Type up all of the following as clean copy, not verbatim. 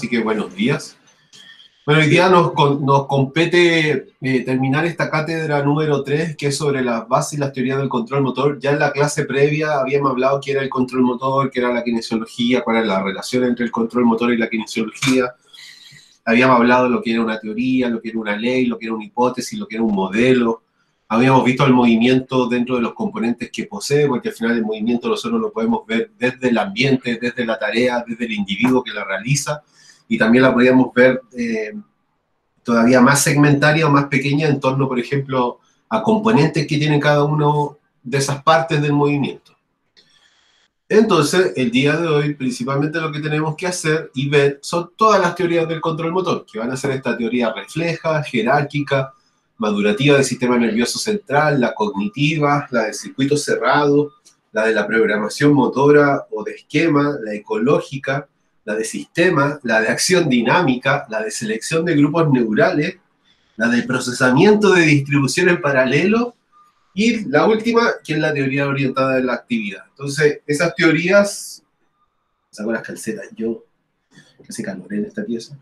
así que buenos días. Bueno, hoy día nos compete terminar esta cátedra número 3, que es sobre las bases y las teorías del control motor. Ya en la clase previa habíamos hablado qué era el control motor, qué era la kinesiología, cuál era la relación entre el control motor y la kinesiología. Habíamos hablado de lo que era una teoría, lo que era una ley, lo que era una hipótesis, lo que era un modelo. Habíamos visto el movimiento dentro de los componentes que posee, porque al final el movimiento nosotros lo podemos ver desde el ambiente, desde la tarea, desde el individuo que la realiza, y también la podíamos ver todavía más segmentaria o más pequeña en torno, por ejemplo, a componentes que tienen cada uno de esas partes del movimiento. Entonces, el día de hoy, principalmente lo que tenemos que hacer y ver son todas las teorías del control motor, que van a ser esta teoría refleja, jerárquica, madurativa del sistema nervioso central, la cognitiva, la de circuitos cerrados, la de la programación motora o de esquema, la ecológica, la de sistema, la de acción dinámica, la de selección de grupos neurales, la de procesamiento de distribución en paralelo, y la última, que es la teoría orientada en la actividad. Entonces, esas teorías... Saco las calcetas, yo... que hace calor en esta pieza.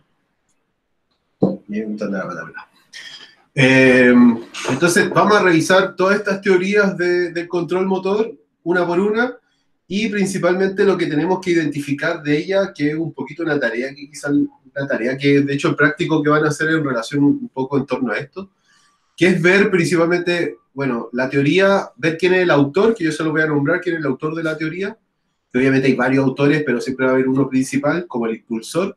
Entonces, vamos a revisar todas estas teorías del control motor, una por una, y principalmente lo que tenemos que identificar de ella, que es un poquito una tarea que quizás... una tarea que, de hecho, el práctico que van a hacer en relación un poco en torno a esto, que es ver principalmente, bueno, la teoría, ver quién es el autor, que yo se lo voy a nombrar, quién es el autor de la teoría. Obviamente hay varios autores, pero siempre va a haber uno principal, como el impulsor.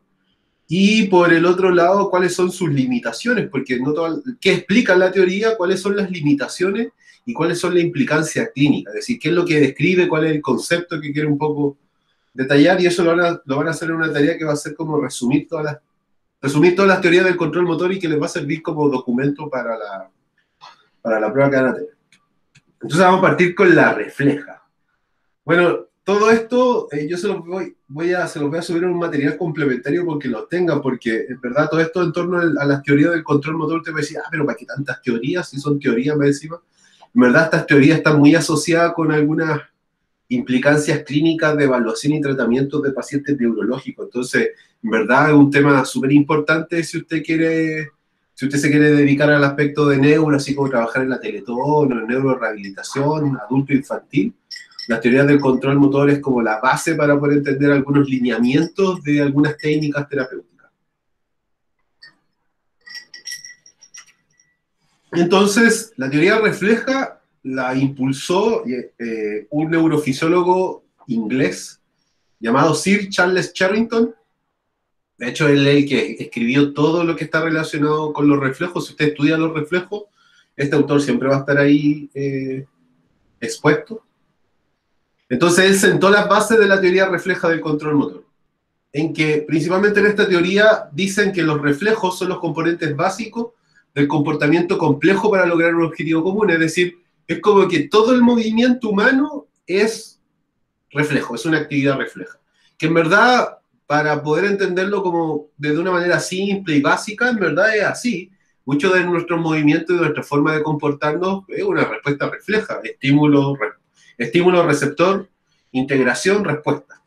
Y por el otro lado, cuáles son sus limitaciones, porque no todo, qué explica la teoría, cuáles son las limitaciones y cuáles son la implicancia clínica. Es decir, qué es lo que describe, cuál es el concepto que quiere un poco detallar, y eso lo van a hacer en una tarea que va a ser como resumir todas las teorías del control motor y que les va a servir como documento para la prueba que van a tener. Entonces vamos a partir con la refleja. Bueno, todo esto yo se los voy a subir en un material complementario porque lo tengan, porque en verdad todo esto en torno a las teorías del control motor te va a decir, pero ¿para qué tantas teorías? Si son teorías más encima. En verdad estas teorías están muy asociadas con algunas implicancias clínicas de evaluación y tratamiento de pacientes neurológicos. Entonces, en verdad es un tema súper importante si usted se quiere dedicar al aspecto de neuro, así como trabajar en la Teletón o en neurorehabilitación, adulto e infantil. Las teorías del control motor es como la base para poder entender algunos lineamientos de algunas técnicas terapéuticas. Entonces, la teoría refleja la impulsó un neurofisiólogo inglés llamado Sir Charles Sherrington. De hecho, él es el que escribió todo lo que está relacionado con los reflejos. Si usted estudia los reflejos, este autor siempre va a estar ahí expuesto. Entonces, él sentó las bases de la teoría refleja del control motor, en que principalmente en esta teoría dicen que los reflejos son los componentes básicos del comportamiento complejo para lograr un objetivo común. Es decir, es como que todo el movimiento humano es reflejo, es una actividad refleja. Que en verdad, para poder entenderlo como de una manera simple y básica, en verdad es así. Muchos de nuestros movimientos y de nuestra forma de comportarnos es una respuesta refleja. Estímulo, receptor, integración, respuesta.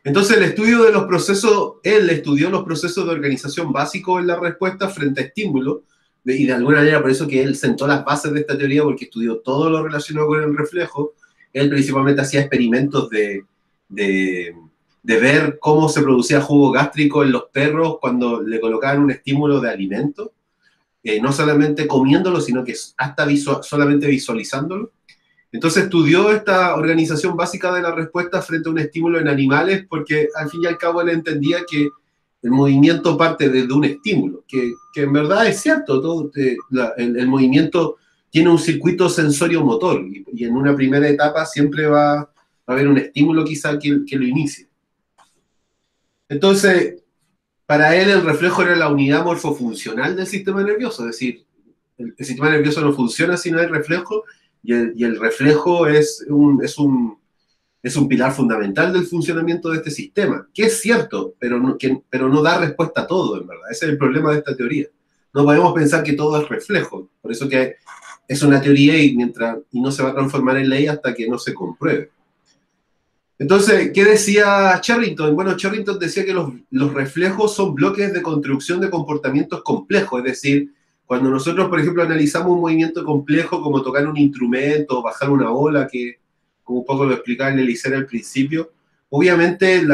Entonces el estudio de los procesos, él estudió los procesos de organización básicos en la respuesta frente a estímulos, y de alguna manera por eso que él sentó las bases de esta teoría, porque estudió todo lo relacionado con el reflejo. Él principalmente hacía experimentos de ver cómo se producía jugo gástrico en los perros cuando le colocaban un estímulo de alimento, no solamente comiéndolo, sino que hasta solamente visualizándolo. Entonces estudió esta organización básica de la respuesta frente a un estímulo en animales, porque al fin y al cabo él entendía que el movimiento parte desde un estímulo, que en verdad es cierto, el movimiento tiene un circuito sensorio-motor, y en una primera etapa siempre va a haber un estímulo quizá que lo inicie. Entonces, para él el reflejo era la unidad morfofuncional del sistema nervioso, es decir, el sistema nervioso no funciona si no hay reflejo, y el reflejo es un pilar fundamental del funcionamiento de este sistema, que es cierto, pero no da respuesta a todo, en verdad. Ese es el problema de esta teoría. No podemos pensar que todo es reflejo, por eso que es una teoría y no se va a transformar en ley hasta que no se compruebe. Entonces, ¿qué decía Sherrington? Bueno, Sherrington decía que los reflejos son bloques de construcción de comportamientos complejos, es decir, cuando nosotros, por ejemplo, analizamos un movimiento complejo como tocar un instrumento o bajar una ola, que como un poco lo explicaba en Elisera al principio, obviamente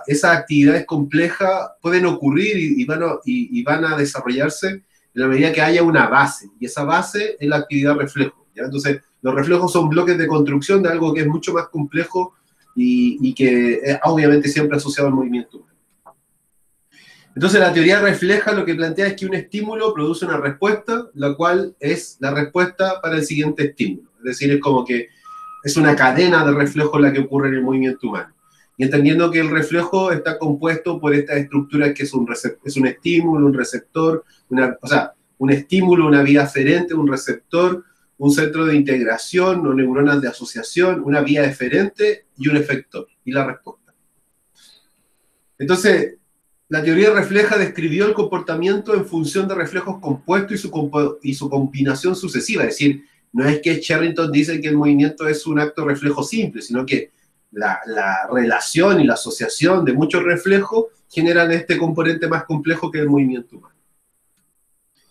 esas actividades complejas pueden ocurrir y van a desarrollarse en la medida que haya una base, y esa base es la actividad reflejo, ¿ya? Entonces, los reflejos son bloques de construcción de algo que es mucho más complejo y que es obviamente siempre asociado al movimiento humano. Entonces la teoría refleja lo que plantea es que un estímulo produce una respuesta, la cual es la respuesta para el siguiente estímulo. Es decir, es como que es una cadena de reflejos la que ocurre en el movimiento humano. Y entendiendo que el reflejo está compuesto por estas estructuras que es un estímulo, un receptor, o sea, un estímulo, una vía aferente, un receptor, un centro de integración o neuronas de asociación, una vía eferente y un efector, y la respuesta. Entonces, la teoría refleja describió el comportamiento en función de reflejos compuestos y su combinación sucesiva. Es decir, no es que Sherrington dice que el movimiento es un acto reflejo simple, sino que la relación y la asociación de muchos reflejos generan este componente más complejo que el movimiento humano.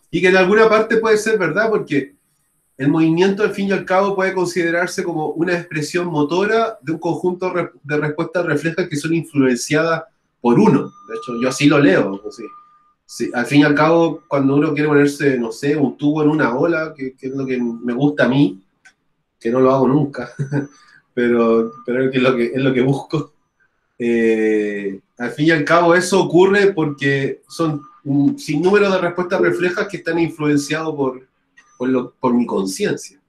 Y que en alguna parte puede ser verdad, porque el movimiento, al fin y al cabo, puede considerarse como una expresión motora de un conjunto de respuestas reflejas que son influenciadas por uno. De hecho, yo así lo leo. Así. Sí, al fin y al cabo, cuando uno quiere ponerse, no sé, un tubo en una ola, que es lo que me gusta a mí, que no lo hago nunca, pero es lo que busco. Al fin y al cabo, eso ocurre porque son un sinnúmero de respuestas reflejas que están influenciados por mi conciencia.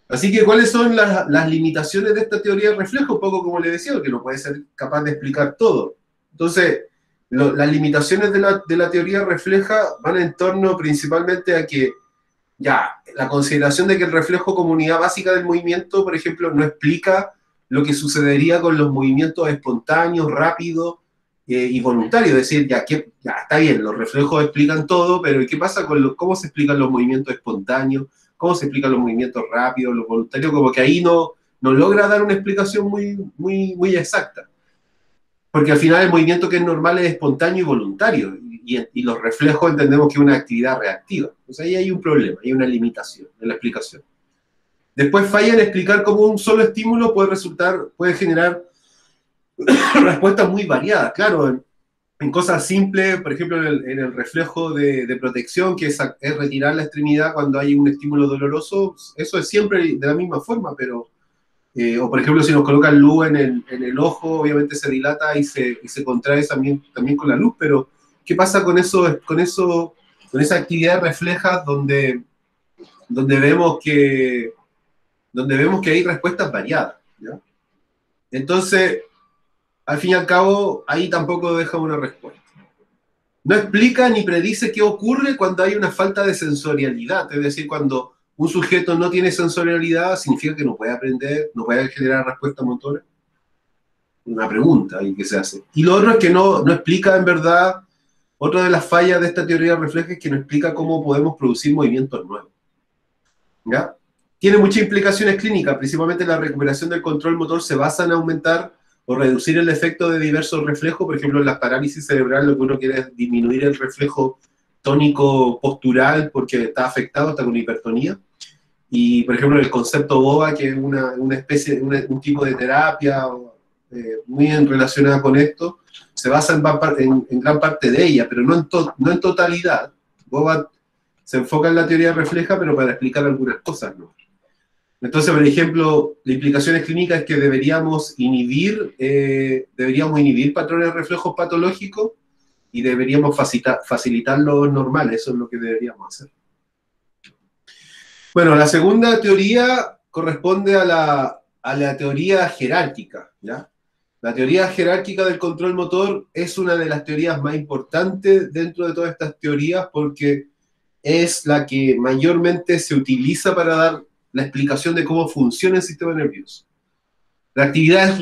Así que, ¿cuáles son las limitaciones de esta teoría de reflejo? Un poco como le decía, que no puede ser capaz de explicar todo. Entonces, las limitaciones de la teoría refleja van en torno principalmente a que, ya, la consideración de que el reflejo como unidad básica del movimiento, por ejemplo, no explica lo que sucedería con los movimientos espontáneos, rápidos y voluntarios. Es decir, ya está bien, los reflejos explican todo, pero ¿qué pasa con cómo se explican los movimientos espontáneos? ¿Cómo se explican los movimientos rápidos, los voluntarios? Como que ahí no logra dar una explicación muy exacta. Porque al final el movimiento que es normal es espontáneo y voluntario, y los reflejos entendemos que es una actividad reactiva. Entonces ahí hay un problema, hay una limitación en la explicación. Después falla en explicar cómo un solo estímulo puede generar respuestas muy variadas. Claro, en cosas simples, por ejemplo, en el reflejo de protección, que es retirar la extremidad cuando hay un estímulo doloroso, eso es siempre de la misma forma, pero o por ejemplo, si nos colocan luz en el ojo, obviamente se dilata y se contrae también con la luz, pero ¿qué pasa con esa actividad refleja donde vemos que hay respuestas variadas? ¿Ya? Entonces, al fin y al cabo, ahí tampoco deja una respuesta. No explica ni predice qué ocurre cuando hay una falta de sensorialidad, es decir, cuando un sujeto no tiene sensorialidad, significa que no puede aprender, no puede generar respuesta motora. Una pregunta ahí que se hace. Y lo otro es que no explica en verdad, otra de las fallas de esta teoría refleja es que no explica cómo podemos producir movimientos nuevos. ¿Ya? Tiene muchas implicaciones clínicas, principalmente la recuperación del control motor se basa en aumentar o reducir el efecto de diversos reflejos. Por ejemplo, en las parálisis cerebrales lo que uno quiere es disminuir el reflejo tónico postural porque está afectado, está con hipertonía. Y, por ejemplo, el concepto BOBA, que es una especie, un tipo de terapia muy relacionada con esto, se basa en gran parte de ella, pero no en totalidad. BOBA se enfoca en la teoría refleja, pero para explicar algunas cosas, ¿no? Entonces, por ejemplo, la implicaciones clínicas es que deberíamos inhibir patrones de reflejos patológicos y deberíamos facilitar los normales. Eso es lo que deberíamos hacer. Bueno, la segunda teoría corresponde a la teoría jerárquica, ¿ya? La teoría jerárquica del control motor es una de las teorías más importantes dentro de todas estas teorías porque es la que mayormente se utiliza para dar la explicación de cómo funciona el sistema nervioso. La actividad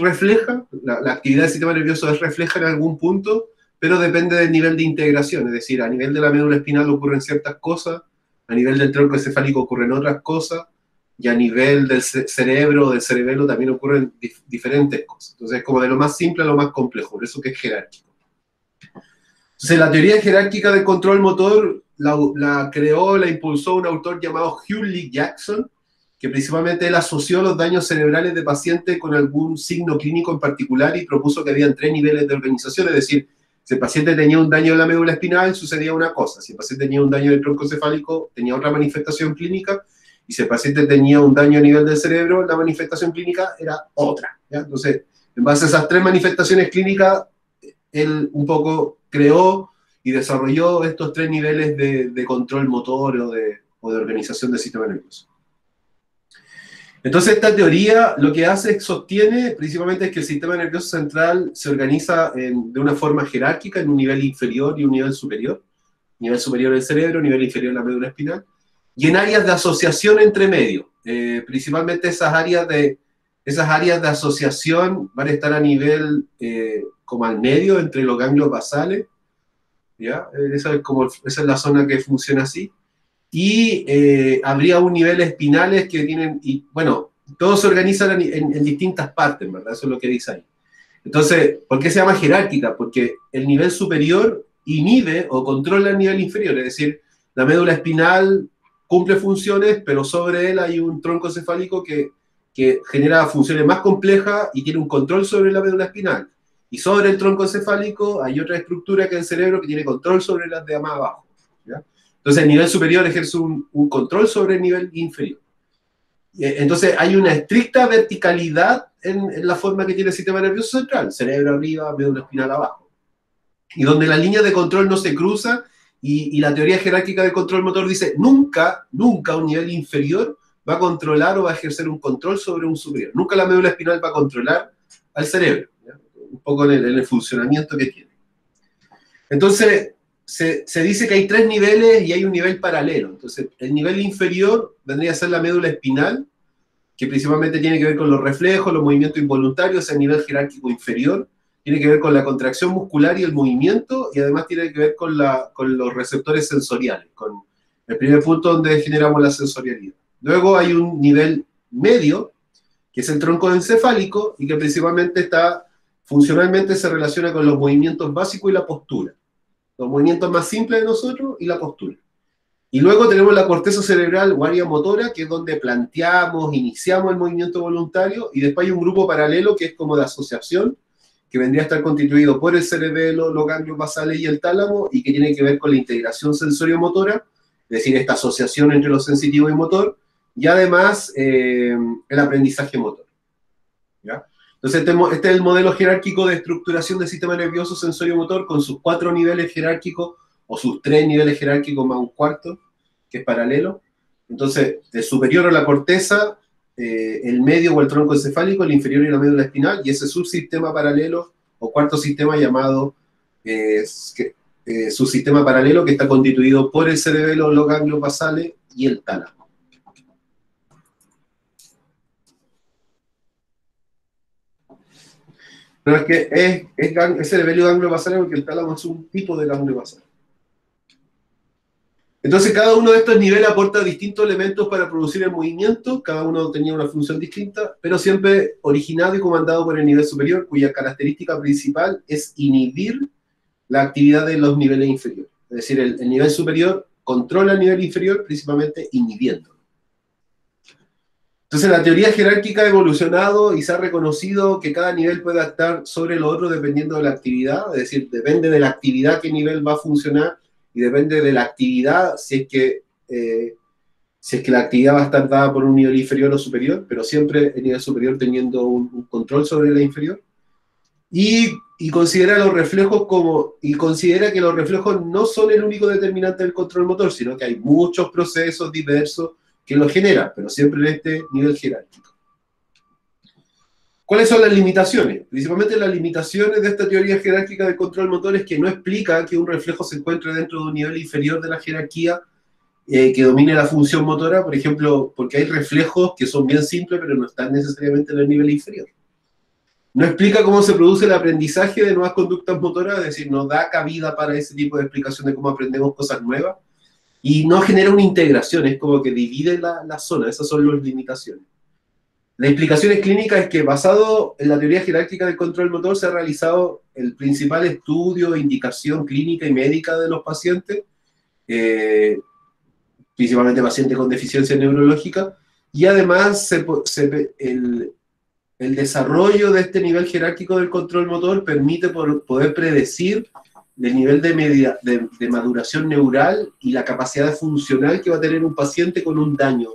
la actividad del sistema nervioso es refleja en algún punto, pero depende del nivel de integración, es decir, a nivel de la médula espinal ocurren ciertas cosas, a nivel del tronco encefálico ocurren otras cosas, y a nivel del cerebro, del cerebelo, también ocurren diferentes cosas. Entonces, es como de lo más simple a lo más complejo, por eso que es jerárquico. Entonces, la teoría jerárquica del control motor la creó, la impulsó un autor llamado Hugh Lee Jackson, que principalmente él asoció los daños cerebrales de pacientes con algún signo clínico en particular y propuso que habían 3 niveles de organización, es decir, si el paciente tenía un daño en la médula espinal, sucedía una cosa, si el paciente tenía un daño del tronco encefálico, tenía otra manifestación clínica, y si el paciente tenía un daño a nivel del cerebro, la manifestación clínica era otra, ¿ya? Entonces, en base a esas 3 manifestaciones clínicas, él un poco creó y desarrolló estos 3 niveles de control motor o de organización del sistema nervioso. Entonces, esta teoría lo que hace es sostiene principalmente es que el sistema nervioso central se organiza de una forma jerárquica en un nivel inferior y un nivel superior. Nivel superior del cerebro, nivel inferior la médula espinal, y en áreas de asociación entre medio. Principalmente esas áreas de asociación van a estar a nivel como al medio, entre los ganglios basales, ¿ya? Esa es la zona que funciona así. Y habría un nivel espinales que tienen, y bueno, todos se organizan en distintas partes, ¿verdad? Eso es lo que dice ahí. Entonces, ¿por qué se llama jerárquica? Porque el nivel superior inhibe o controla el nivel inferior, es decir, la médula espinal cumple funciones, pero sobre él hay un tronco encefálico que genera funciones más complejas y tiene un control sobre la médula espinal. Y sobre el tronco encefálico hay otra estructura que es el cerebro que tiene control sobre las de más abajo, ¿ya? Entonces el nivel superior ejerce un control sobre el nivel inferior. Entonces hay una estricta verticalidad en la forma que tiene el sistema nervioso central, cerebro arriba, médula espinal abajo. Y donde la línea de control no se cruza, y la teoría jerárquica del control motor dice, nunca un nivel inferior va a controlar o va a ejercer un control sobre un superior. Nunca la médula espinal va a controlar al cerebro, ¿ya? Un poco en el funcionamiento que tiene. Entonces, se dice que hay 3 niveles y hay un nivel paralelo. Entonces, el nivel inferior vendría a ser la médula espinal, que principalmente tiene que ver con los reflejos, los movimientos involuntarios, el nivel jerárquico inferior, tiene que ver con la contracción muscular y el movimiento, y además tiene que ver con los receptores sensoriales, con el primer punto donde generamos la sensorialidad. Luego hay un nivel medio, que es el tronco encefálico, y que principalmente funcionalmente se relaciona con los movimientos básicos y la postura. Los movimientos más simples de nosotros y la postura. Y luego tenemos la corteza cerebral o área motora, que es donde planteamos, iniciamos el movimiento voluntario, y después hay un grupo paralelo que es como de asociación, que vendría a estar constituido por el cerebelo, los ganglios basales y el tálamo, y que tiene que ver con la integración sensorio-motora, es decir, esta asociación entre lo sensitivo y motor, y además el aprendizaje motor, ¿ya? Entonces, este es el modelo jerárquico de estructuración del sistema nervioso sensorio-motor con sus 4 niveles jerárquicos, o sus 3 niveles jerárquicos más un cuarto, que es paralelo. Entonces, el superior o la corteza, el medio o el tronco encefálico, el inferior y la médula espinal, y ese subsistema paralelo, o cuarto sistema llamado subsistema paralelo, que está constituido por el cerebelo, los ganglios basales y el tálamo. No, es que es cerebelo y ganglio basal porque el tálamo es un tipo de ganglio basal. Entonces, cada uno de estos niveles aporta distintos elementos para producir el movimiento, cada uno tenía una función distinta, pero siempre originado y comandado por el nivel superior, cuya característica principal es inhibir la actividad de los niveles inferiores. Es decir, el nivel superior controla el nivel inferior, principalmente inhibiendo. Entonces, la teoría jerárquica ha evolucionado y se ha reconocido que cada nivel puede actuar sobre el otro dependiendo de la actividad, es decir, depende de la actividad qué nivel va a funcionar, y depende de la actividad si es que la actividad va a estar dada por un nivel inferior o superior, pero siempre el nivel superior teniendo un control sobre la inferior. Y considera los reflejos considera que los reflejos no son el único determinante del control motor, sino que hay muchos procesos diversos que lo generan, pero siempre en este nivel jerárquico. ¿Cuáles son las limitaciones? Principalmente las limitaciones de esta teoría jerárquica del control motor es que no explica que un reflejo se encuentre dentro de un nivel inferior de la jerarquía que domine la función motora, por ejemplo, porque hay reflejos que son bien simples, pero no están necesariamente en el nivel inferior. No explica cómo se produce el aprendizaje de nuevas conductas motoras, es decir, no da cabida para ese tipo de explicación de cómo aprendemos cosas nuevas. y no genera una integración, es como que divide la zona, esas son las limitaciones. Las implicaciones clínicas es que basado en la teoría jerárquica del control motor se ha realizado el principal estudio, indicación clínica y médica de los pacientes, principalmente pacientes con deficiencia neurológica, y además el desarrollo de este nivel jerárquico del control motor permite poder predecir el nivel de maduración neural y la capacidad funcional que va a tener un paciente con un daño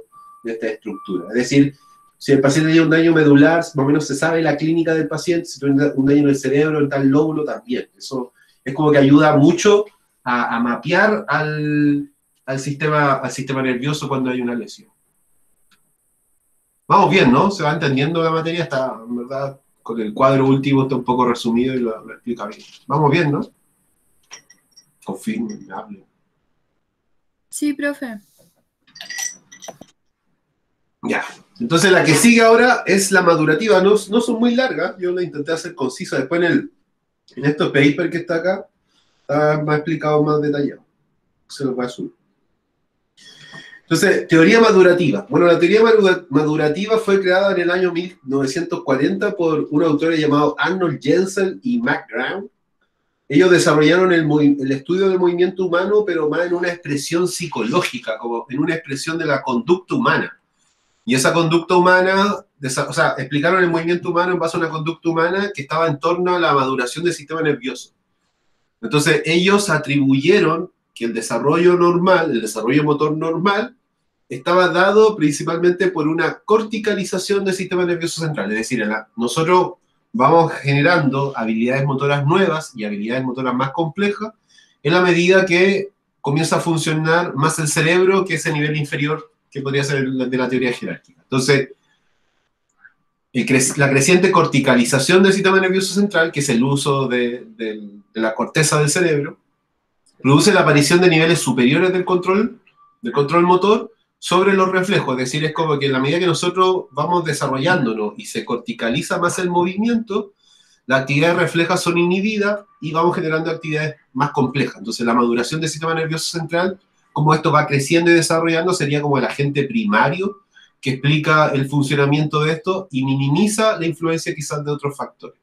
de esta estructura. Es decir, si el paciente tiene un daño medular, más o menos se sabe la clínica del paciente, si tiene un daño en el cerebro, en tal lóbulo también. Eso es como que ayuda mucho a mapear al sistema nervioso cuando hay una lesión. Vamos bien, ¿no? Se va entendiendo la materia, está, en verdad, con el cuadro último está un poco resumido y lo explica bien. Vamos bien, ¿no? Confirme, hable. Sí, profe. Ya. Entonces la que sigue ahora es la madurativa. No son muy largas, yo la intenté hacer concisa. Después en estos paper que está acá, está más explicado, más detallado. Se los voy a subir. Entonces, teoría madurativa. Bueno, la teoría madurativa fue creada en el año 1940 por un autor llamado Arnold Jensen y Mac Graham. Ellos desarrollaron el estudio del movimiento humano, pero más en una expresión psicológica, como en una expresión de la conducta humana. Y esa conducta humana, o sea, explicaron el movimiento humano en base a una conducta humana que estaba en torno a la maduración del sistema nervioso. Entonces, ellos atribuyeron que el desarrollo normal, el desarrollo motor normal, estaba dado principalmente por una corticalización del sistema nervioso central. Es decir, nosotros vamos generando habilidades motoras nuevas y habilidades motoras más complejas en la medida que comienza a funcionar más el cerebro que ese nivel inferior que podría ser de la teoría jerárquica. Entonces, la creciente corticalización del sistema nervioso central, que es el uso de la corteza del cerebro, produce la aparición de niveles superiores del control motor sobre los reflejos. Es decir, es como que en la medida que nosotros vamos desarrollándonos y se corticaliza más el movimiento, las actividades reflejas son inhibidas y vamos generando actividades más complejas. Entonces, la maduración del sistema nervioso central, como esto va creciendo y desarrollando, sería como el agente primario que explica el funcionamiento de esto y minimiza la influencia quizás de otros factores.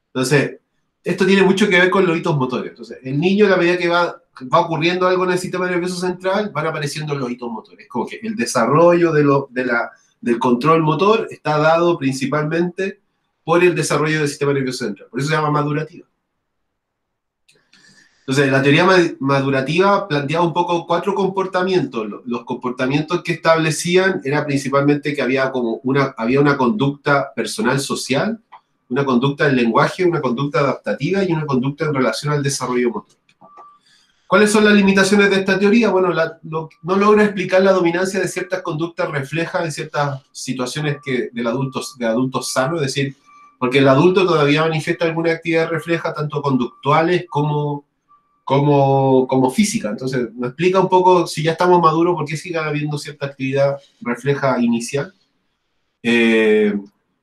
Entonces, esto tiene mucho que ver con los hitos motores. Entonces, el niño, a la medida que va ocurriendo algo en el sistema nervioso central, van apareciendo los hitos motores. Como que el desarrollo del control motor está dado principalmente por el desarrollo del sistema nervioso central. Por eso se llama madurativa. Entonces, la teoría madurativa planteaba un poco 4 comportamientos. Los comportamientos que establecían era principalmente que había una conducta personal social, una conducta del lenguaje, una conducta adaptativa y una conducta en relación al desarrollo motor. ¿Cuáles son las limitaciones de esta teoría? Bueno, no logra explicar la dominancia de ciertas conductas reflejas en ciertas situaciones de adultos sanos, es decir, porque el adulto todavía manifiesta alguna actividad refleja, tanto conductuales como física. Entonces, nos explica un poco, si ya estamos maduros, por qué sigue habiendo cierta actividad refleja inicial.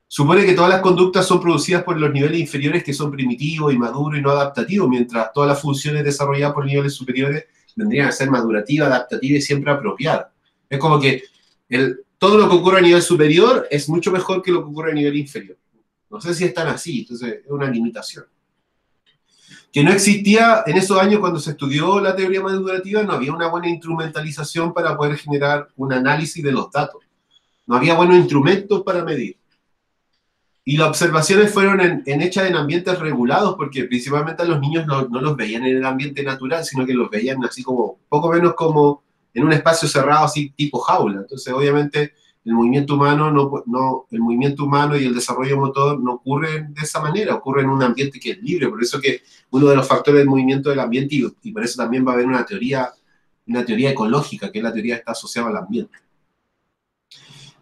Supone que todas las conductas son producidas por los niveles inferiores que son primitivos, inmaduros y no adaptativos, mientras todas las funciones desarrolladas por niveles superiores tendrían que ser madurativas, adaptativas y siempre apropiadas. Es como que todo lo que ocurre a nivel superior es mucho mejor que lo que ocurre a nivel inferior. No sé si es tan así, entonces es una limitación. Que no existía en esos años cuando se estudió la teoría madurativa, no había una buena instrumentalización para poder generar un análisis de los datos. No había buenos instrumentos para medir. Y las observaciones fueron hechas en ambientes regulados, porque principalmente a los niños no los veían en el ambiente natural, sino que los veían así como, poco menos como en un espacio cerrado, así tipo jaula. Entonces, obviamente, el movimiento humano y el desarrollo motor no ocurren de esa manera, ocurre en un ambiente que es libre. Por eso que uno de los factores del movimiento del ambiente, y por eso también va a haber una teoría ecológica, que es la teoría que está asociada al ambiente.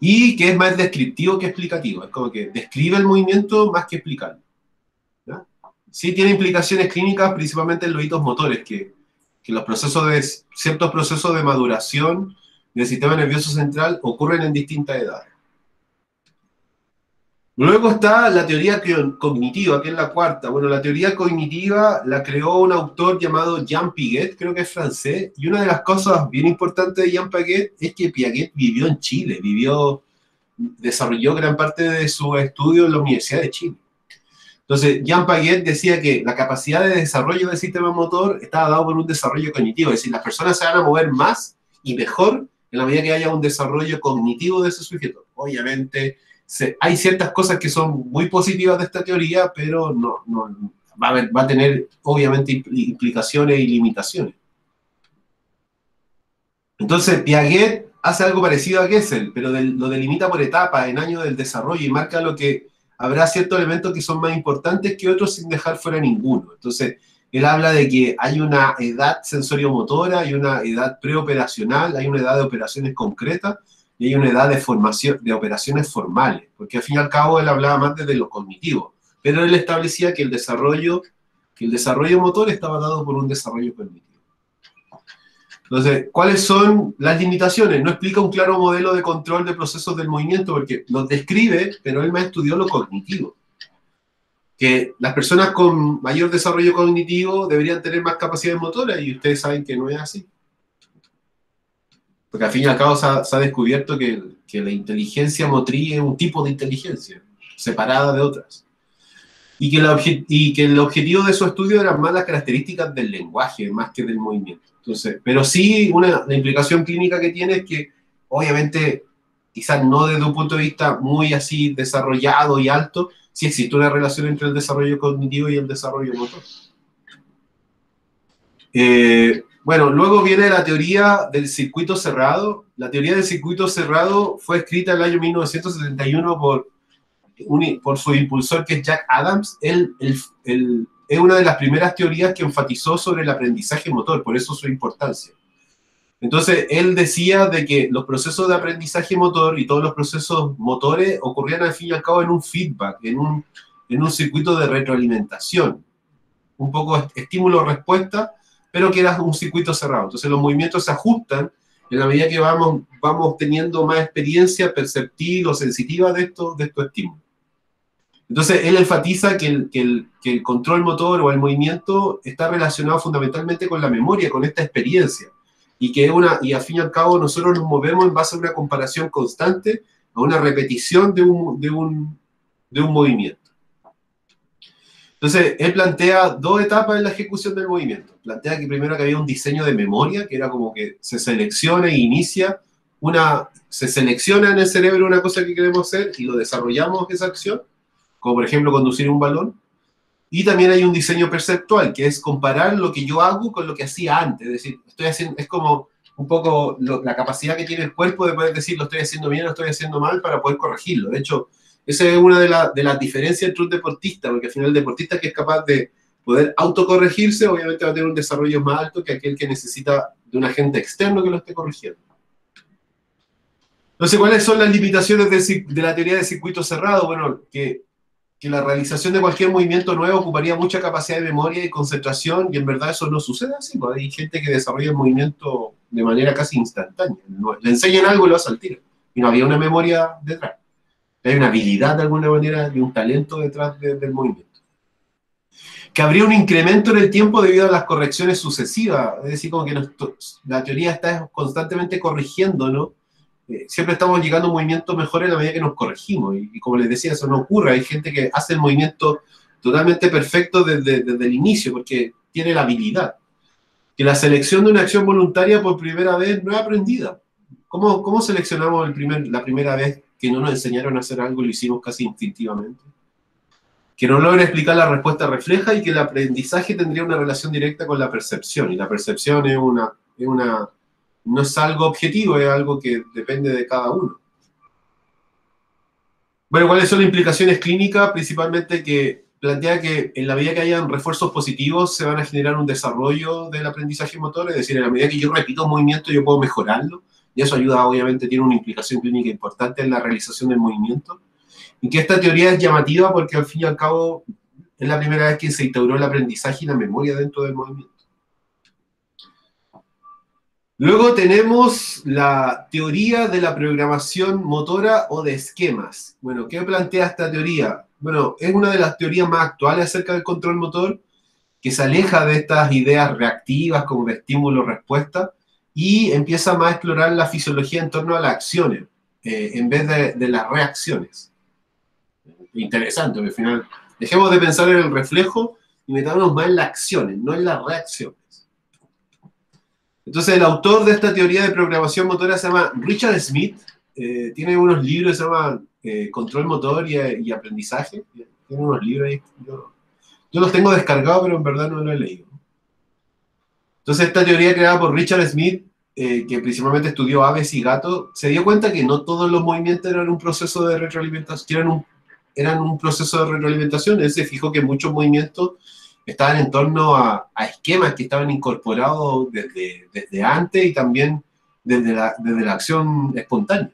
Y que es más descriptivo que explicativo. Es como que describe el movimiento más que explicarlo. ¿Ya? Sí tiene implicaciones clínicas, principalmente en los hitos motores, que ciertos procesos de maduración del sistema nervioso central ocurren en distintas edades. Luego está la teoría cognitiva, que es la cuarta. Bueno, la teoría cognitiva la creó un autor llamado Jean Piaget, creo que es francés, y una de las cosas bien importantes de Jean Piaget es que Piaget vivió en Chile, desarrolló gran parte de su estudio en la Universidad de Chile. Entonces, Jean Piaget decía que la capacidad de desarrollo del sistema motor estaba dado por un desarrollo cognitivo, es decir, las personas se van a mover más y mejor en la medida que haya un desarrollo cognitivo de ese sujeto. Obviamente, hay ciertas cosas que son muy positivas de esta teoría, pero va a tener, obviamente, implicaciones y limitaciones. Entonces, Piaget hace algo parecido a Gesell, pero lo delimita por etapas, en años del desarrollo, y marca lo que habrá ciertos elementos que son más importantes que otros sin dejar fuera ninguno. Entonces, él habla de que hay una edad sensoriomotora, hay una edad preoperacional, hay una edad de operaciones concretas y hay una edad de formación, de operaciones formales, porque al fin y al cabo él hablaba más desde lo cognitivo, pero él establecía que el desarrollo motor estaba dado por un desarrollo cognitivo. Entonces, ¿cuáles son las limitaciones? No explica un claro modelo de control de procesos del movimiento porque los describe, pero él más estudió lo cognitivo. Que las personas con mayor desarrollo cognitivo deberían tener más capacidades motoras y ustedes saben que no es así. Porque al fin y al cabo se ha descubierto que la inteligencia motriz es un tipo de inteligencia, separada de otras. Y que el objetivo de su estudio eran más las características del lenguaje, más que del movimiento. Entonces, pero sí, la implicación clínica que tiene es que, obviamente, quizás no desde un punto de vista muy así desarrollado y alto, sí existe una relación entre el desarrollo cognitivo y el desarrollo motor. Bueno, luego viene la teoría del circuito cerrado. La teoría del circuito cerrado fue escrita en el año 1971 por su impulsor, que es Jack Adams. Él es una de las primeras teorías que enfatizó sobre el aprendizaje motor, por eso su importancia. Entonces, él decía de que los procesos de aprendizaje motor y todos los procesos motores ocurrían al fin y al cabo en un feedback, en un circuito de retroalimentación. Un poco estímulo-respuesta, pero que era un circuito cerrado. Entonces, los movimientos se ajustan en la medida que vamos teniendo más experiencia perceptiva o sensitiva de estos estímulos. Entonces, él enfatiza que el control motor o el movimiento está relacionado fundamentalmente con la memoria, con esta experiencia. Y al fin y al cabo nosotros nos movemos en base a una comparación constante, a una repetición de un movimiento. Entonces, él plantea dos etapas en la ejecución del movimiento. Plantea que primero que había un diseño de memoria, que era como que se selecciona e inicia se selecciona en el cerebro una cosa que queremos hacer y lo desarrollamos esa acción, como por ejemplo conducir un balón. Y también hay un diseño perceptual, que es comparar lo que yo hago con lo que hacía antes. Es decir, es como un poco la capacidad que tiene el cuerpo de poder decir lo estoy haciendo bien o lo estoy haciendo mal para poder corregirlo. De hecho, esa es una de las diferencias entre un deportista, porque al final el deportista que es capaz de poder autocorregirse, obviamente va a tener un desarrollo más alto que aquel que necesita de un agente externo que lo esté corrigiendo. Entonces, ¿cuáles son las limitaciones de la teoría de circuito cerrado? Bueno, que la realización de cualquier movimiento nuevo ocuparía mucha capacidad de memoria y concentración, y en verdad eso no sucede así, pues hay gente que desarrolla el movimiento de manera casi instantánea. Le enseñan algo y lo hace al tiro, y no había una memoria detrás. Hay una habilidad de alguna manera y un talento detrás del movimiento. Que habría un incremento en el tiempo debido a las correcciones sucesivas, es decir, como que la teoría está constantemente corrigiendo, ¿no? Siempre estamos llegando a un movimiento mejor en la medida que nos corregimos, y como les decía, eso no ocurre. Hay gente que hace el movimiento totalmente perfecto desde el inicio, porque tiene la habilidad. Que la selección de una acción voluntaria por primera vez no es aprendida. ¿Cómo seleccionamos la primera vez que no nos enseñaron a hacer algo y lo hicimos casi instintivamente? Que no logra explicar la respuesta refleja y que el aprendizaje tendría una relación directa con la percepción, y la percepción no es algo objetivo, es algo que depende de cada uno. Bueno, ¿cuáles son las implicaciones clínicas? Principalmente que plantea que en la medida que hayan refuerzos positivos se van a generar un desarrollo del aprendizaje motor, es decir, en la medida que yo repito un movimiento yo puedo mejorarlo, y eso ayuda, obviamente, tiene una implicación clínica importante en la realización del movimiento. Y que esta teoría es llamativa porque al fin y al cabo es la primera vez que se instauró el aprendizaje y la memoria dentro del movimiento. Luego tenemos la teoría de la programación motora o de esquemas. Bueno, ¿qué plantea esta teoría? Bueno, es una de las teorías más actuales acerca del control motor, que se aleja de estas ideas reactivas como de estímulo-respuesta y empieza más a explorar la fisiología en torno a las acciones, en vez de las reacciones. Interesante, porque al final dejemos de pensar en el reflejo y metámonos más en las acciones, no en las reacciones. Entonces, el autor de esta teoría de programación motora se llama Richard Smith. Tiene unos libros que se llaman Control Motor y Aprendizaje. Tiene unos libros ahí. Yo los tengo descargados, pero en verdad no los he leído. Entonces, esta teoría creada por Richard Smith, que principalmente estudió aves y gatos, se dio cuenta que no todos los movimientos eran un proceso de retroalimentación, eran un proceso de retroalimentación. Él se fijó que muchos movimientos estaban en torno a esquemas que estaban incorporados desde antes y también desde la acción espontánea.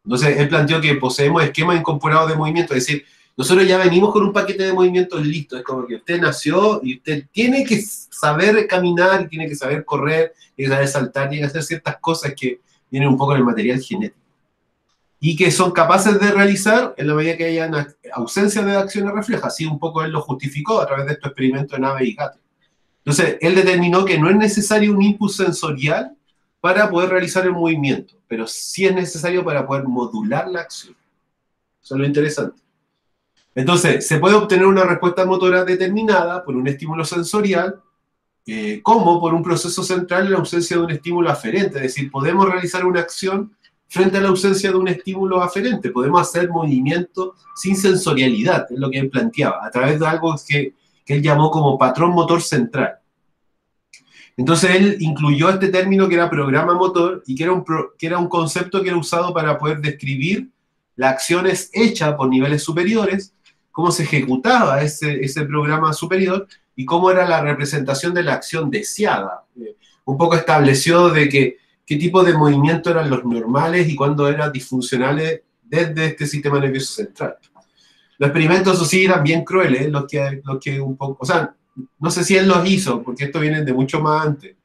Entonces, él planteó que poseemos esquemas incorporados de movimiento, es decir, nosotros ya venimos con un paquete de movimientos listo, es como que usted nació y usted tiene que saber caminar, tiene que saber correr, tiene que saber saltar, tiene que hacer ciertas cosas que vienen un poco en el material genético. Y que son capaces de realizar en la medida que haya ausencia de acciones reflejas. Así un poco él lo justificó a través de estos experimentos en aves y gatos. Entonces, él determinó que no es necesario un input sensorial para poder realizar el movimiento, pero sí es necesario para poder modular la acción. Eso es lo interesante. Entonces, se puede obtener una respuesta motora determinada por un estímulo sensorial, como por un proceso central en la ausencia de un estímulo aferente. Es decir, podemos realizar una acción frente a la ausencia de un estímulo aferente. Podemos hacer movimiento sin sensorialidad, es lo que él planteaba, a través de algo que él llamó como patrón motor central. Entonces él incluyó este término que era programa motor y que era un concepto que era usado para poder describir las acciones hechas por niveles superiores, cómo se ejecutaba ese programa superior y cómo era la representación de la acción deseada. Un poco estableció de qué tipo de movimiento eran los normales y cuándo eran disfuncionales desde este sistema nervioso central. Los experimentos, eso sí, eran bien crueles, los que un poco, o sea, no sé si él los hizo, porque esto viene de mucho más antes,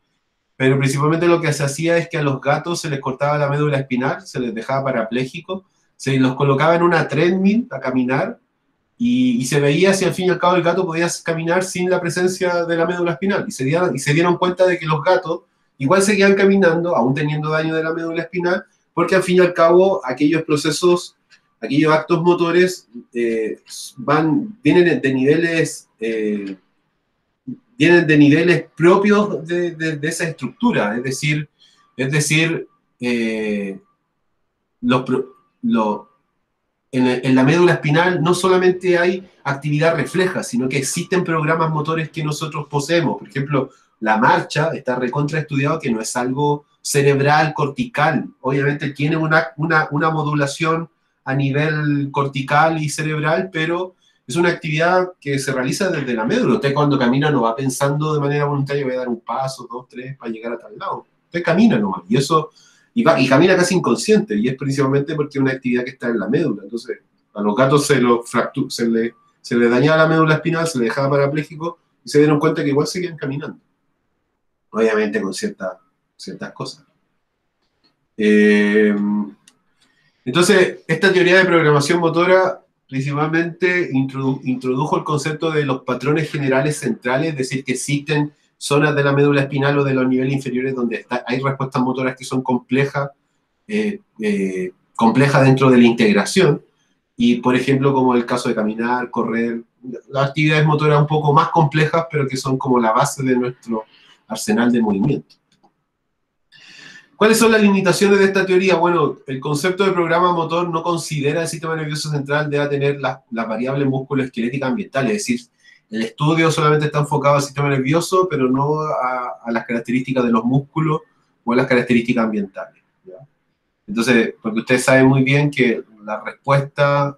pero principalmente lo que se hacía es que a los gatos se les cortaba la médula espinal, se les dejaba parapléjicos, se los colocaba en una treadmill a caminar, y se veía si al fin y al cabo el gato podía caminar sin la presencia de la médula espinal, y se dieron cuenta de que los gatos igual seguían caminando, aún teniendo daño de la médula espinal, porque al fin y al cabo aquellos procesos, aquellos actos motores vienen de niveles propios de esa estructura, es decir, en la médula espinal no solamente hay actividad refleja, sino que existen programas motores que nosotros poseemos. Por ejemplo, la marcha está recontraestudiado que no es algo cerebral, cortical. Obviamente tiene una modulación a nivel cortical y cerebral, pero es una actividad que se realiza desde la médula. Usted cuando camina no va pensando de manera voluntaria, voy a dar un paso, dos, tres, para llegar a tal lado. Usted camina nomás, y camina casi inconsciente, y es principalmente porque es una actividad que está en la médula. Entonces, a los gatos se le dañaba la médula espinal, se le dejaba parapléjico, y se dieron cuenta que igual seguían caminando. Obviamente con ciertas cosas. Entonces, esta teoría de programación motora principalmente introdujo el concepto de los patrones generales centrales, es decir, que existen zonas de la médula espinal o de los niveles inferiores donde hay respuestas motoras que son complejas dentro de la integración, y por ejemplo, como el caso de caminar, correr, las actividades motoras un poco más complejas, pero que son como la base de nuestro arsenal de movimiento. ¿Cuáles son las limitaciones de esta teoría? Bueno, el concepto de programa motor no considera el sistema nervioso central deba tener las variables musculoesqueléticas ambientales, es decir, el estudio solamente está enfocado al sistema nervioso, pero no a las características de los músculos o a las características ambientales, ¿ya? Entonces, porque ustedes saben muy bien que las respuestas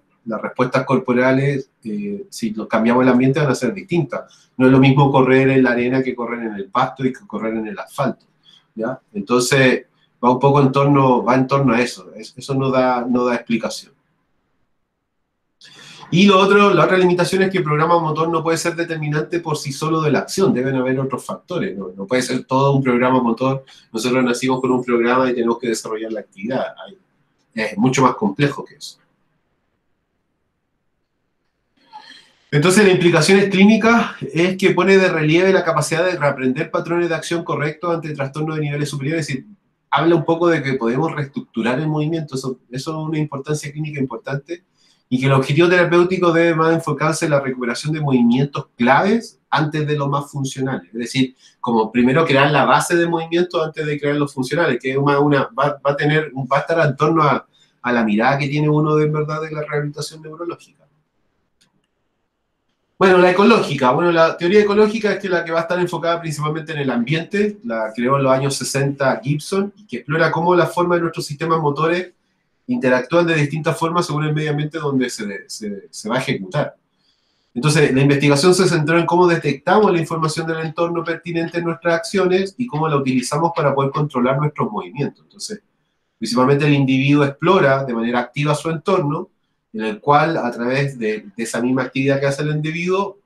corporales, si los cambiamos el ambiente, van a ser distintas. No es lo mismo correr en la arena que correr en el pasto y que correr en el asfalto, ¿ya? Entonces, va un poco en torno a eso. Eso no da explicación. Y lo otro, la otra limitación es que el programa motor no puede ser determinante por sí solo de la acción, deben haber otros factores, no puede ser todo un programa motor. Nosotros nacimos con un programa y tenemos que desarrollar la actividad. Es mucho más complejo que eso. Entonces, las implicaciones clínicas es que pone de relieve la capacidad de reaprender patrones de acción correctos ante trastornos de niveles superiores, es decir, habla un poco de que podemos reestructurar el movimiento, eso es una importancia clínica importante, y que el objetivo terapéutico debe más enfocarse en la recuperación de movimientos claves antes de los más funcionales, es decir, como primero crear la base de movimientos antes de crear los funcionales, que va a estar en torno a la mirada que tiene uno de verdad de la rehabilitación neurológica. Bueno, la ecológica. Bueno, la teoría ecológica es la que va a estar enfocada principalmente en el ambiente. La creó en los años 60 Gibson, y que explora cómo las formas de nuestros sistemas motores interactúan de distintas formas según el medio ambiente donde se va a ejecutar. Entonces, la investigación se centró en cómo detectamos la información del entorno pertinente en nuestras acciones y cómo la utilizamos para poder controlar nuestros movimientos. Entonces, principalmente el individuo explora de manera activa su entorno, en el cual a través de esa misma actividad que hace el individuo,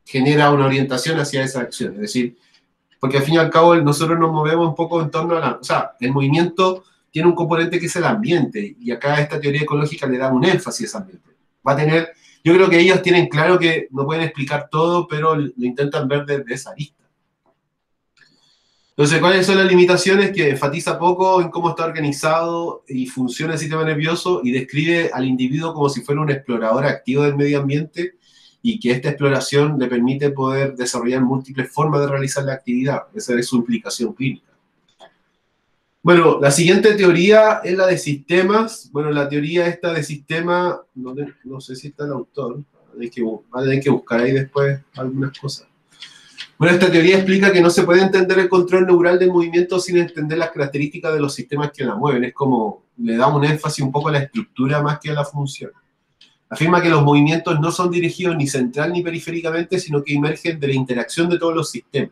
genera una orientación hacia esa acción. Es decir, porque al fin y al cabo nosotros nos movemos un poco en torno a o sea, el movimiento tiene un componente que es el ambiente, y acá esta teoría ecológica le da un énfasis a ese ambiente. Va a tener, yo creo que ellos tienen claro que no pueden explicar todo, pero lo intentan ver desde esa lista. Entonces, ¿cuáles son las limitaciones? Que enfatiza poco en cómo está organizado y funciona el sistema nervioso, y describe al individuo como si fuera un explorador activo del medio ambiente, y que esta exploración le permite poder desarrollar múltiples formas de realizar la actividad. Esa es su implicación clínica. Bueno, la siguiente teoría es la de sistemas. Bueno, la teoría esta de sistemas, no sé si está el autor, va a tener que buscar ahí después algunas cosas. Bueno, esta teoría explica que no se puede entender el control neural del movimiento sin entender las características de los sistemas que la mueven. Es como, le da un énfasis un poco a la estructura más que a la función. Afirma que los movimientos no son dirigidos ni central ni periféricamente, sino que emergen de la interacción de todos los sistemas.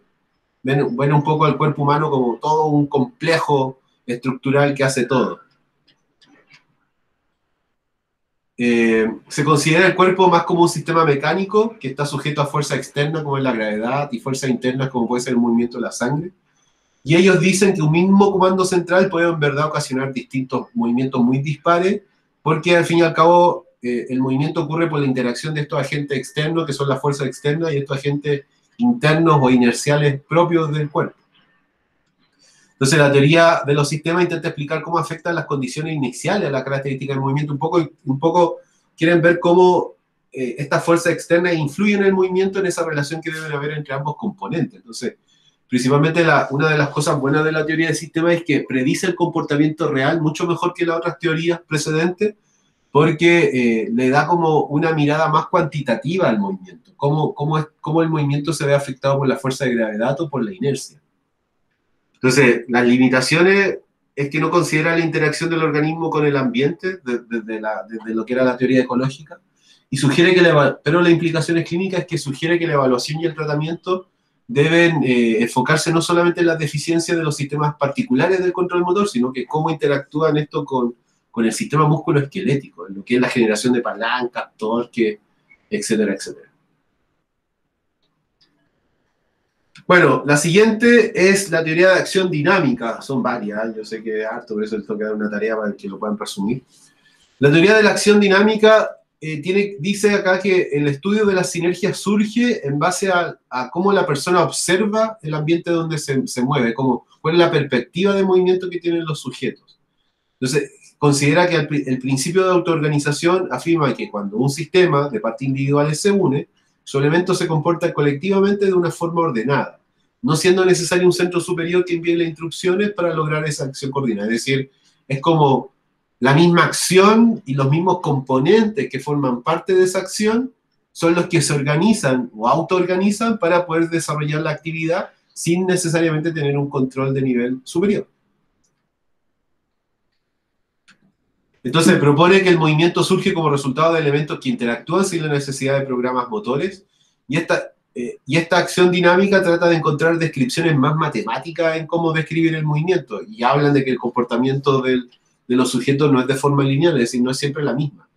Ven un poco al cuerpo humano como todo un complejo estructural que hace todo. Se considera el cuerpo más como un sistema mecánico que está sujeto a fuerza externa como es la gravedad y fuerzas internas como puede ser el movimiento de la sangre. Y ellos dicen que un mismo comando central puede en verdad ocasionar distintos movimientos muy dispares, porque al fin y al cabo el movimiento ocurre por la interacción de estos agentes externos, que son las fuerzas externas, y estos agentes internos o inerciales propios del cuerpo. Entonces, la teoría de los sistemas intenta explicar cómo afectan las condiciones iniciales a la característica del movimiento. Un poco quieren ver cómo estas fuerzas externas influyen en el movimiento, en esa relación que deben haber entre ambos componentes. Entonces, principalmente una de las cosas buenas de la teoría del sistema es que predice el comportamiento real mucho mejor que las otras teorías precedentes, porque le da como una mirada más cuantitativa al movimiento, cómo el movimiento se ve afectado por la fuerza de gravedad o por la inercia. Entonces, las limitaciones es que no considera la interacción del organismo con el ambiente, desde lo que era la teoría ecológica, y sugiere pero la implicación clínica es que sugiere que la evaluación y el tratamiento deben enfocarse no solamente en las deficiencias de los sistemas particulares del control motor, sino que cómo interactúan esto con el sistema músculo-esquelético, en lo que es la generación de palancas, torque, etcétera, etcétera. Bueno, la siguiente es la teoría de acción dinámica. Son varias, yo sé que es harto, por eso les tengo que dar una tarea para que lo puedan resumir. La teoría de la acción dinámica dice acá que el estudio de las sinergias surge en base a cómo la persona observa el ambiente donde se mueve, cuál es la perspectiva de movimiento que tienen los sujetos. Entonces, considera que el principio de autoorganización afirma que cuando un sistema de partes individuales se une, su elemento se comporta colectivamente de una forma ordenada, no siendo necesario un centro superior que envíe las instrucciones para lograr esa acción coordinada. Es decir, es como la misma acción y los mismos componentes que forman parte de esa acción son los que se organizan o autoorganizan para poder desarrollar la actividad sin necesariamente tener un control de nivel superior. Entonces propone que el movimiento surge como resultado de elementos que interactúan sin la necesidad de programas motores, y esta acción dinámica trata de encontrar descripciones más matemáticas en cómo describir el movimiento, y hablan de que el comportamiento de los sujetos no es de forma lineal, es decir, no es siempre la misma.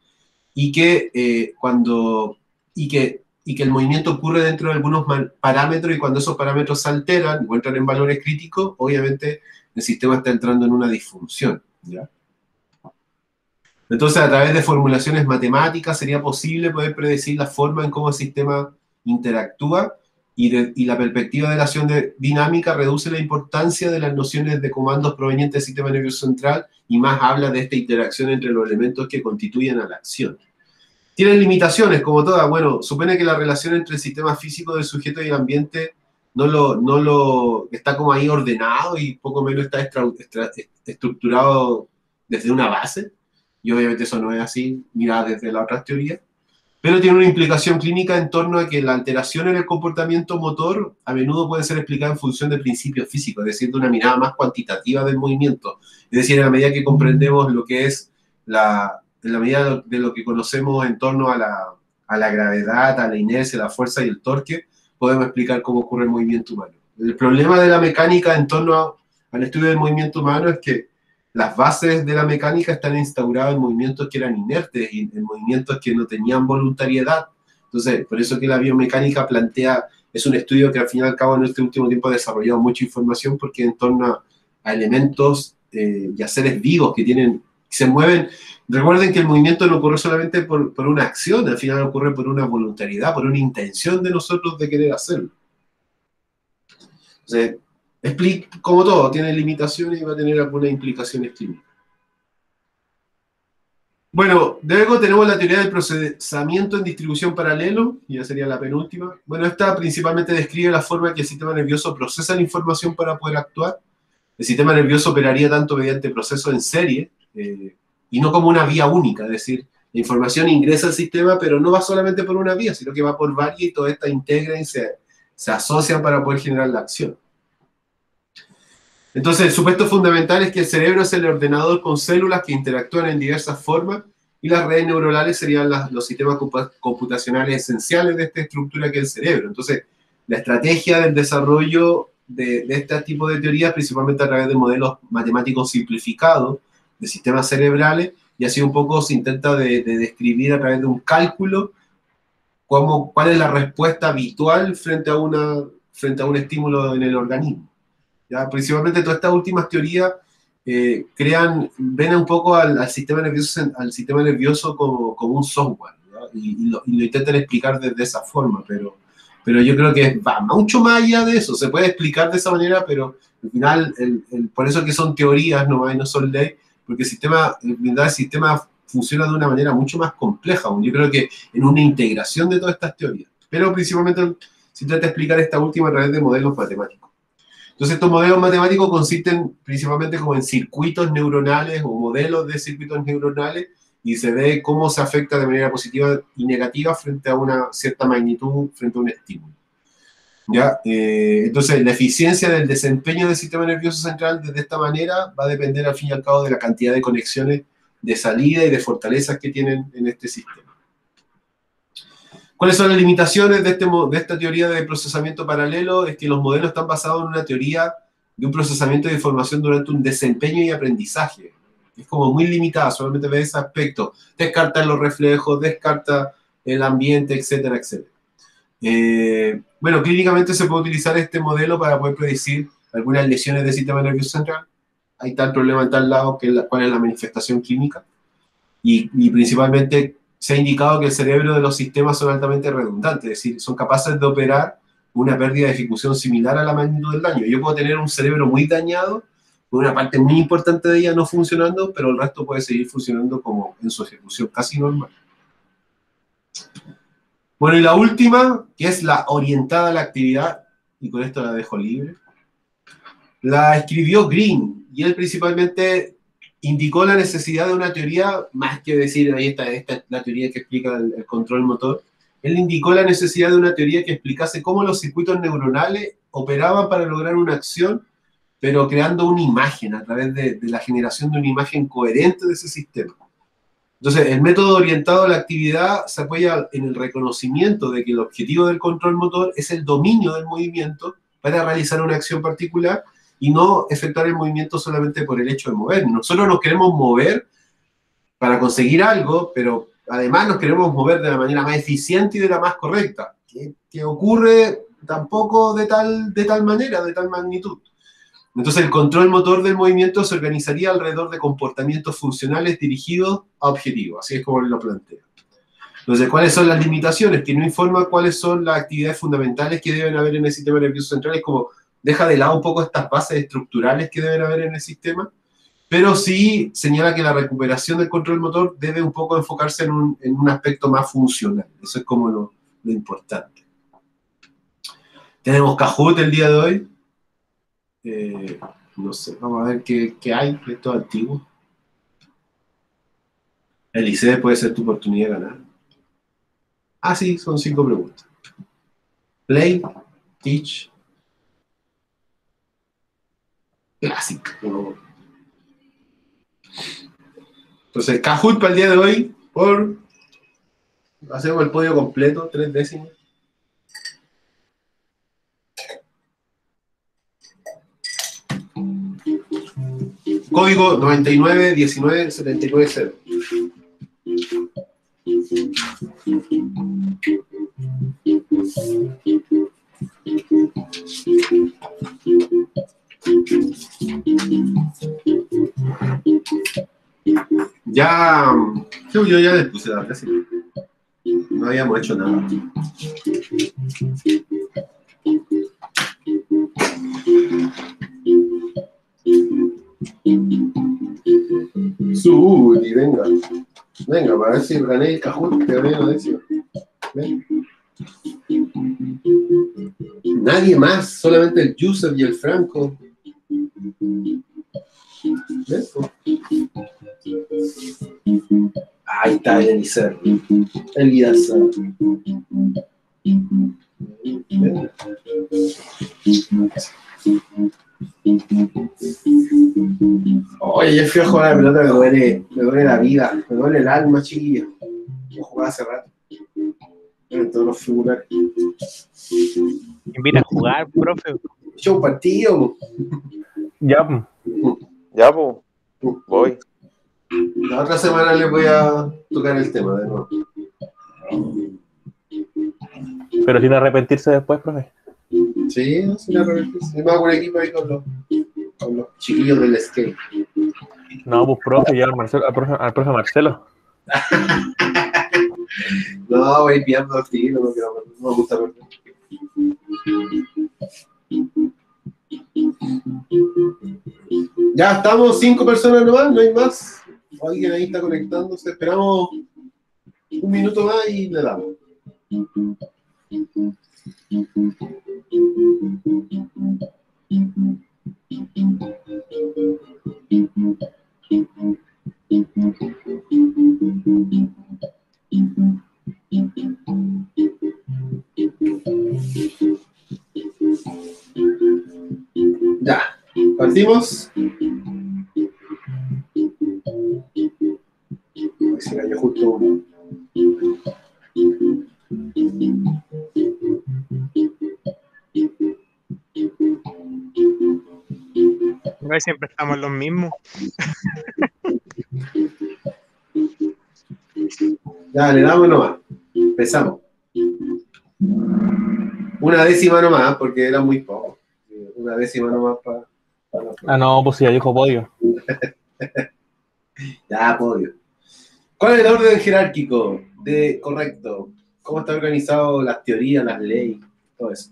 y que, y que el movimiento ocurre dentro de algunos parámetros, y cuando esos parámetros se alteran o entran en valores críticos, obviamente el sistema está entrando en una disfunción, ¿ya? Entonces, a través de formulaciones matemáticas sería posible poder predecir la forma en cómo el sistema interactúa, y la perspectiva de la acción dinámica reduce la importancia de las nociones de comandos provenientes del sistema nervioso central y más habla de esta interacción entre los elementos que constituyen a la acción. Tienen limitaciones, como todas. Bueno, supone que la relación entre el sistema físico del sujeto y el ambiente no lo está como ahí ordenado y poco menos está estructurado desde una base, y obviamente eso no es así, mirada desde las otras teorías, pero tiene una implicación clínica en torno a que la alteración en el comportamiento motor a menudo puede ser explicada en función de principios físicos, es decir, de una mirada más cuantitativa del movimiento. Es decir, en la medida que comprendemos lo que es en la medida de lo que conocemos en torno a la gravedad, a la inercia, la fuerza y el torque, podemos explicar cómo ocurre el movimiento humano. El problema de la mecánica en torno al estudio del movimiento humano es que las bases de la mecánica están instauradas en movimientos que eran inertes y en movimientos que no tenían voluntariedad. Entonces, por eso que la biomecánica es un estudio que al fin y al cabo en este último tiempo ha desarrollado mucha información, porque en torno a elementos y a seres vivos que se mueven. Recuerden que el movimiento no ocurre solamente por una acción, al final ocurre por una voluntariedad, por una intención de nosotros de querer hacerlo. Entonces, como todo, tiene limitaciones y va a tener algunas implicaciones clínicas. Bueno, luego tenemos la teoría del procesamiento en distribución paralelo, y ya sería la penúltima. Bueno, esta principalmente describe la forma en que el sistema nervioso procesa la información para poder actuar. El sistema nervioso operaría tanto mediante procesos en serie, y no como una vía única, es decir, la información ingresa al sistema, pero no va solamente por una vía, sino que va por varias, y todas estas integran y se asocian para poder generar la acción. Entonces, el supuesto fundamental es que el cerebro es el ordenador con células que interactúan en diversas formas, y las redes neuronales serían los sistemas computacionales esenciales de esta estructura que es el cerebro. Entonces, la estrategia del desarrollo de este tipo de teorías, principalmente a través de modelos matemáticos simplificados de sistemas cerebrales, y así un poco se intenta de describir a través de un cálculo cuál es la respuesta habitual frente a un estímulo en el organismo. ¿Ya? Principalmente todas estas últimas teorías ven un poco al sistema nervioso como un software, ¿ya? Y lo intentan explicar desde esa forma, pero yo creo que va mucho más allá de eso. Se puede explicar de esa manera, pero al final, por eso que son teorías, no son leyes, porque el sistema funciona de una manera mucho más compleja. Yo creo que en una integración de todas estas teorías. Pero principalmente se trata de explicar esta última a través de modelos matemáticos. Entonces, estos modelos matemáticos consisten principalmente como en circuitos neuronales o modelos de circuitos neuronales, y se ve cómo se afecta de manera positiva y negativa frente a una cierta magnitud, frente a un estímulo. ¿Ya? Entonces, la eficiencia del desempeño del sistema nervioso central desde esta manera va a depender al fin y al cabo de la cantidad de conexiones de salida y de fortalezas que tienen en este sistema. ¿Cuáles son las limitaciones de esta teoría de procesamiento paralelo? Es que los modelos están basados en una teoría de un procesamiento de información durante un desempeño y aprendizaje. Es como muy limitada, solamente ve ese aspecto. Descarta los reflejos, descarta el ambiente, etcétera, etcétera. Bueno, clínicamente se puede utilizar este modelo para poder predecir algunas lesiones del sistema nervioso central. Hay tal problema en tal lado, cuál es la manifestación clínica. Y principalmente se ha indicado que el cerebro de los sistemas son altamente redundantes, es decir, son capaces de operar una pérdida de ejecución similar a la magnitud del daño. Yo puedo tener un cerebro muy dañado, con una parte muy importante de ella no funcionando, pero el resto puede seguir funcionando como en su ejecución casi normal. Bueno, y la última, que es la orientada a la actividad, y con esto la dejo libre, la escribió Green, y él principalmente indicó la necesidad de una teoría, más que decir, ahí esta es la teoría que explica el control motor. Él indicó la necesidad de una teoría que explicase cómo los circuitos neuronales operaban para lograr una acción, pero creando una imagen a través de la generación de una imagen coherente de ese sistema. Entonces, el método orientado a la actividad se apoya en el reconocimiento de que el objetivo del control motor es el dominio del movimiento para realizar una acción particular, y no efectuar el movimiento solamente por el hecho de mover. Nosotros nos queremos mover para conseguir algo, pero además nos queremos mover de la manera más eficiente y de la más correcta, que ocurre tampoco de tal manera, de tal magnitud. Entonces el control motor del movimiento se organizaría alrededor de comportamientos funcionales dirigidos a objetivos, así es como lo plantea. Entonces, ¿cuáles son las limitaciones? Que no informa cuáles son las actividades fundamentales que deben haber en el sistema nervioso central, es como deja de lado un poco estas bases estructurales que deben haber en el sistema, pero sí señala que la recuperación del control motor debe un poco enfocarse en un aspecto más funcional. Eso es como lo importante. Tenemos Kahoot el día de hoy. No sé, vamos a ver qué hay de esto antiguo. Eliseo, puede ser tu oportunidad de ganar. Ah, sí, son 5 preguntas. Play, teach, clásico. Entonces, Kahoot para el día de hoy, hacemos el podio completo, 3 décimas. Código 9919790. Ya, yo ya les puse la casi. No habíamos hecho nada. Suri, venga. Venga, para ver si gané el Kahoot, que gané la décima. Nadie más, solamente el Yusef y el Franco. ¿Ves? Ahí está el Eliseo. El Guidaza. Oye, yo fui a jugar a la pelota, me duele la vida, me duele el alma, chiquilla. Yo jugaba hace rato. En todos los figurales. Invita a jugar, profe. Show partido. Ya, pues. Voy. La otra semana les voy a tocar el tema de nuevo. Pero sin arrepentirse después, profe. Sí, no sin arrepentirse. Me hago un equipo ahí con los chiquillos del skate. No, pues profe, ya al profe Marcelo. No, voy pillando el tiro, no me gusta perder. Ya estamos 5 personas nomás, no hay más. Alguien ahí está conectándose. Esperamos un minuto más y le damos. Ya, partimos. Se cayó justo uno. No, siempre estamos los mismos. Ya, le damos nomás. Empezamos. Una décima nomás, porque era muy poco. Una décima nomás para Ah, no, pues sí, ya dijo podio. Ya, podio. ¿Cuál es el orden jerárquico? Correcto. ¿Cómo está organizado las teorías, las leyes, todo eso?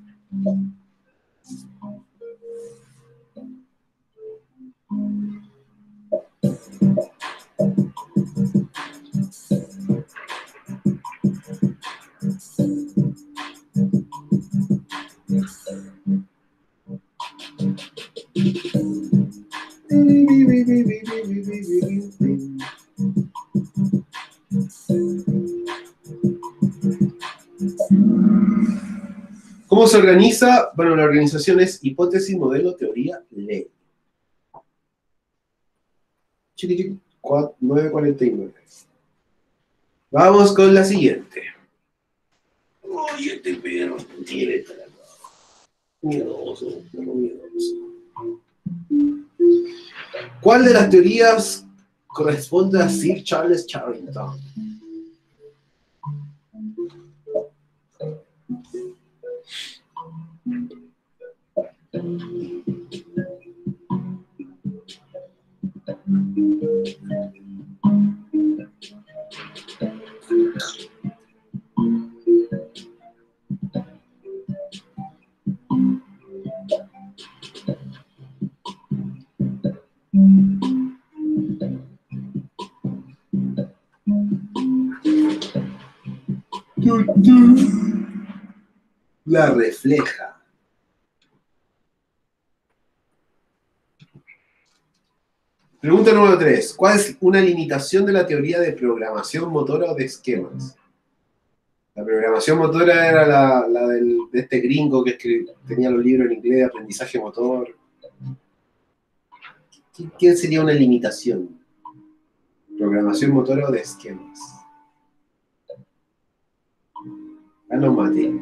¿Cómo se organiza? Bueno, la organización es hipótesis, modelo, teoría, ley. 9:49. Vamos con la siguiente. Oye, este perro tiene trabajo. Miedoso, miedoso. ¿Cuál de las teorías corresponde a Sir Charles Charrington? La refleja. Pregunta número 3. ¿Cuál es una limitación de la teoría de programación motora o de esquemas? La programación motora era la de este gringo que tenía los libros en inglés, aprendizaje motor. ¿Qué sería una limitación? Programación motora o de esquemas. Ah, no mate.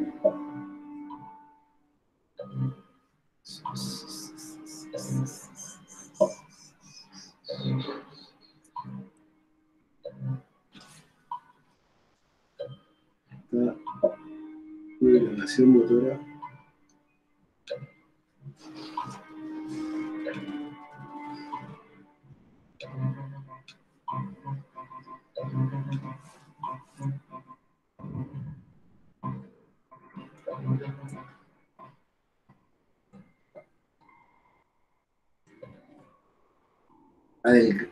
Programación motora.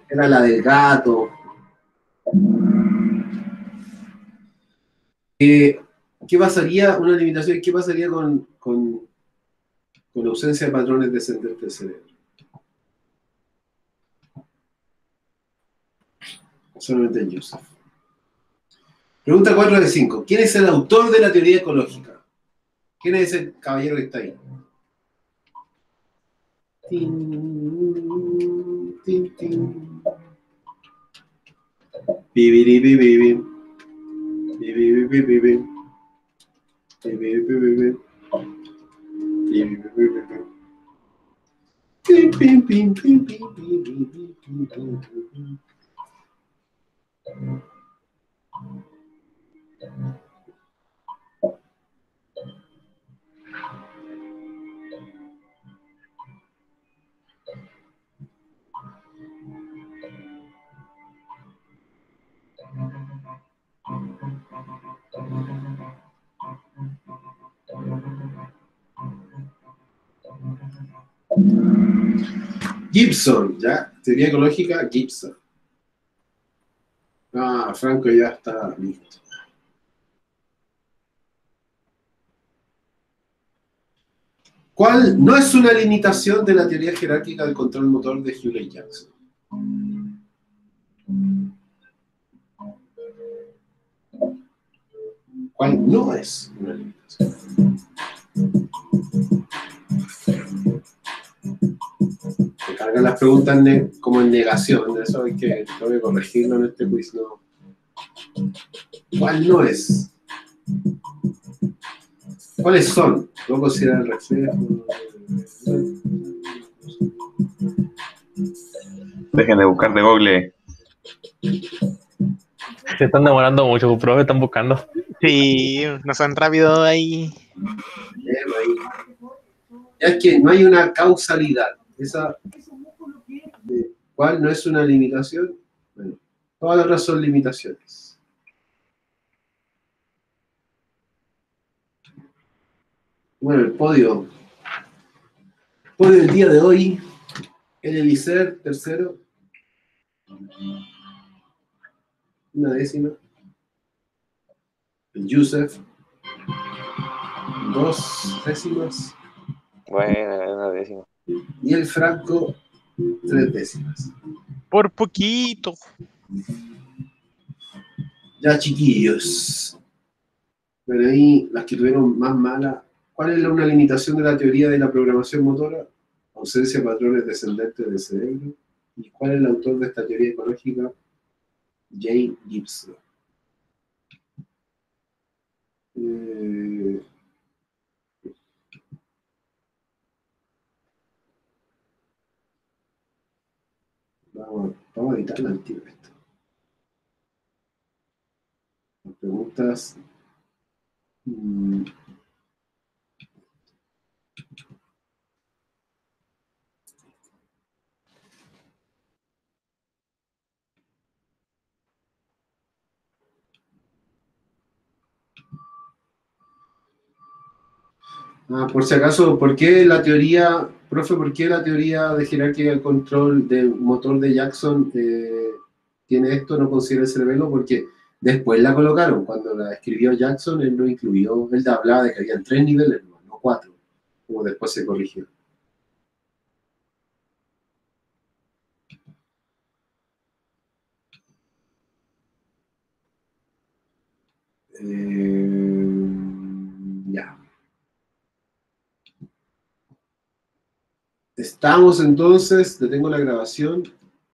Era la del gato. ¿Qué pasaría, una limitación, qué pasaría con ausencia de patrones descendentes del cerebro? Solamente en Joseph. Pregunta 4 de 5. ¿Quién es el autor de la teoría ecológica? ¿Quién es ese caballero que está ahí? Tin, tin, tin. Bibiribibibim. Bibiribibibim. Bibiribibibim. Bibiribibibim. Pim, pim, pim, pim, pim, pim, pim, pim, pim, pim. Gibson, ¿ya? Teoría ecológica, Gibson. Ah, Franco ya está listo. ¿Cuál no es una limitación de la teoría jerárquica del control motor de Hewlett-Jackson? ¿Cuál no es una limitación? Me cargan las preguntas como en negación, de eso hay que corregirlo en este quiz, ¿no? ¿Cuál no es? ¿Cuáles son? ¿Cómo considerar el reflejo? Dejen de buscar de Google. Se están demorando mucho, profe, están buscando. Sí, no son rápidos ahí. Ya es que no hay una causalidad. Esa, ¿cuál no es una limitación? Bueno, todas las otras son limitaciones. Bueno, el podio. El podio del día de hoy, el Eliezer, tercero. Una décima. El Joseph, 2 décimas. Bueno, una décima. Y el Franco, 3 décimas. Por poquito. Ya, chiquillos. Pero ahí, las que tuvieron más mala. ¿Cuál es una limitación de la teoría de la programación motora? Ausencia de patrones descendentes del cerebro. ¿Y cuál es el autor de esta teoría ecológica? Jay Gibson. Vamos a editarla al tiro esto. Las preguntas. Por si acaso, ¿por qué la teoría, profe, por qué la teoría de jerarquía del control del motor de Jackson tiene esto, no considera el cerebelo? Porque Después la colocaron. Cuando la escribió Jackson, él no incluyó, él hablaba de que habían 3 niveles, no 4, como después se corrigió. Ya. Estamos entonces, detengo la grabación.